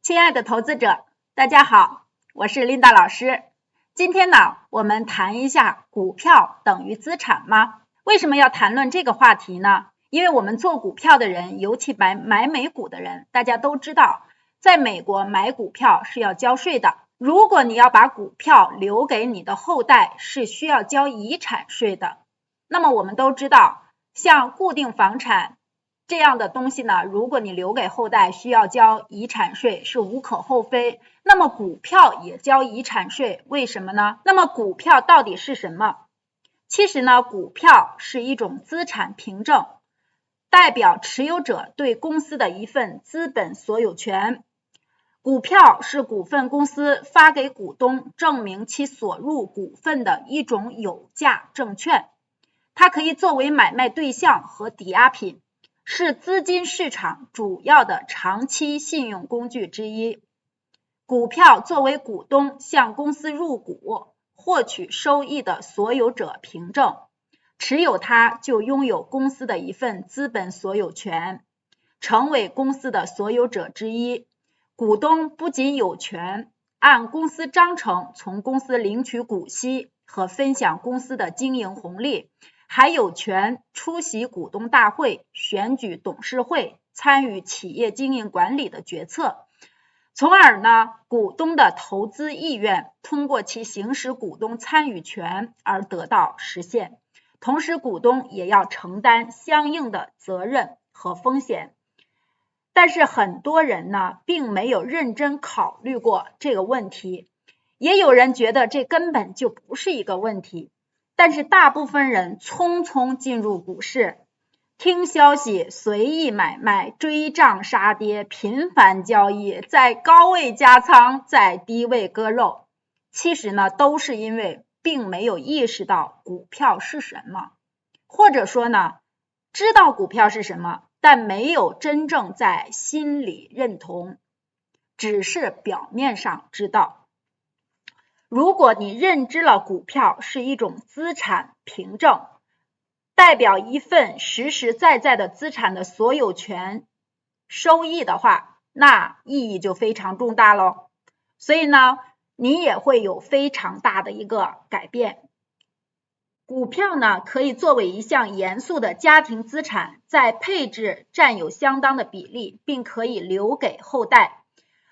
亲爱的投资者，大家好，我是琳达老师。今天呢，我们谈一下股票等于资产吗？为什么要谈论这个话题呢？因为我们做股票的人，尤其买美股的人，大家都知道，在美国买股票是要交税的。如果你要把股票留给你的后代，是需要交遗产税的。那么我们都知道，像固定房产这样的东西呢，如果你留给后代需要交遗产税是无可厚非。那么股票也交遗产税，为什么呢？那么股票到底是什么？其实呢，股票是一种资产凭证，代表持有者对公司的一份资本所有权。股票是股份公司发给股东证明其所入股份的一种有价证券，它可以作为买卖对象和抵押品，是资金市场主要的长期信用工具之一。股票作为股东向公司入股获取收益的所有者凭证，持有它就拥有公司的一份资本所有权，成为公司的所有者之一。股东不仅有权按公司章程从公司领取股息和分享公司的经营红利，还有权出席股东大会，选举董事会，参与企业经营管理的决策，从而呢，股东的投资意愿通过其行使股东参与权而得到实现。同时，股东也要承担相应的责任和风险。但是很多人呢，并没有认真考虑过这个问题，也有人觉得这根本就不是一个问题。但是大部分人匆匆进入股市，听消息随意买卖，追涨杀跌，频繁交易，在高位加仓，在低位割肉。其实呢，都是因为并没有意识到股票是什么，或者说呢，知道股票是什么，但没有真正在心里认同，只是表面上知道。如果你认知了股票是一种资产凭证，代表一份实实在在的资产的所有权收益的话，那意义就非常重大咯。所以呢，你也会有非常大的一个改变。股票呢，可以作为一项严肃的家庭资产，在配置占有相当的比例，并可以留给后代。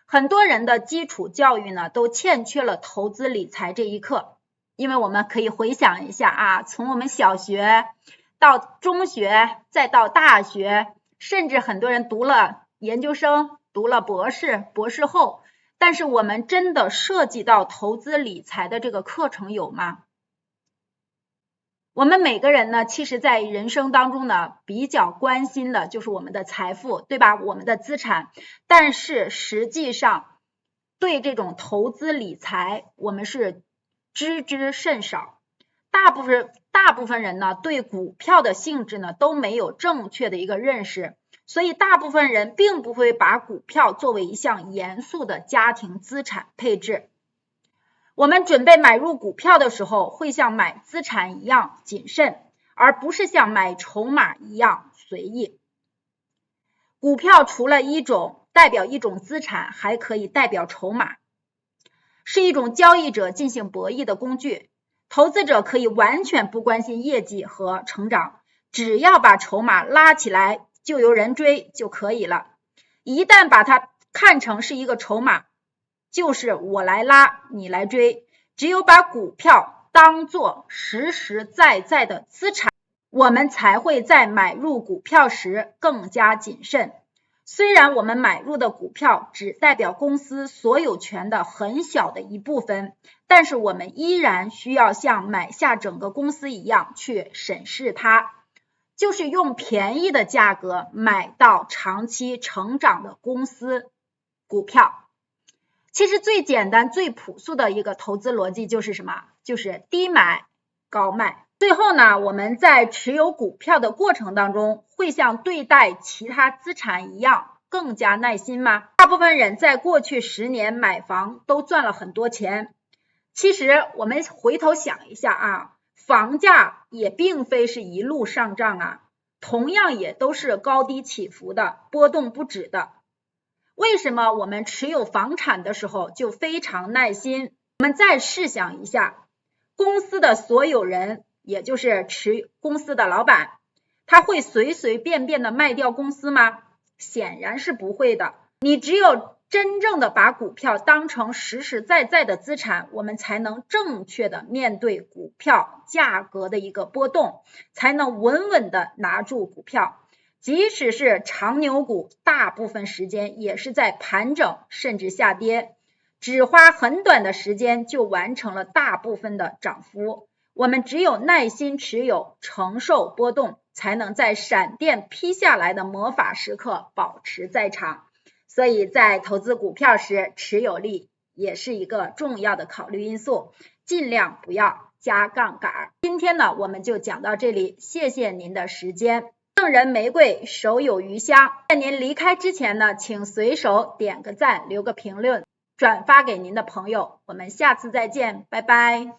很多人的基础教育呢，都欠缺了投资理财这一课。因为我们可以回想一下啊，从我们小学到中学，再到大学，甚至很多人读了研究生，读了博士，博士后，但是我们真的涉及到投资理财的这个课程有吗？我们每个人呢，其实在人生当中呢，比较关心的就是我们的财富，对吧？我们的资产，但是实际上对这种投资理财，我们是知之甚少。大部分人呢，对股票的性质呢，都没有正确的一个认识，所以大部分人并不会把股票作为一项严肃的家庭资产配置。我们准备买入股票的时候，会像买资产一样谨慎，而不是像买筹码一样随意。股票除了代表一种资产，还可以代表筹码，是一种交易者进行博弈的工具。投资者可以完全不关心业绩和成长，只要把筹码拉起来，就有人追就可以了。一旦把它看成是一个筹码，就是我来拉，你来追。只有把股票当作实实在在的资产，我们才会在买入股票时更加谨慎。虽然我们买入的股票只代表公司所有权的很小的一部分，但是我们依然需要像买下整个公司一样去审视它，就是用便宜的价格买到长期成长的公司股票。其实最简单最朴素的一个投资逻辑就是什么？就是低买高卖。最后呢，我们在持有股票的过程当中，会像对待其他资产一样更加耐心吗？大部分人在过去10年买房都赚了很多钱。其实我们回头想一下啊，房价也并非是一路上涨啊，同样也都是高低起伏的，波动不止的。为什么我们持有房产的时候就非常耐心？我们再试想一下，公司的所有人，也就是公司的老板，他会随随便便的卖掉公司吗？显然是不会的。你只有真正的把股票当成实实在在的资产，我们才能正确的面对股票价格的一个波动，才能稳稳的拿住股票。即使是长牛股，大部分时间也是在盘整甚至下跌，只花很短的时间就完成了大部分的涨幅。我们只有耐心持有，承受波动，才能在闪电劈下来的魔法时刻保持在场。所以在投资股票时，持有力也是一个重要的考虑因素，尽量不要加杠杆。今天呢，我们就讲到这里，谢谢您的时间。赠人玫瑰，手有余香。在您离开之前呢，请随手点个赞，留个评论，转发给您的朋友。我们下次再见，拜拜。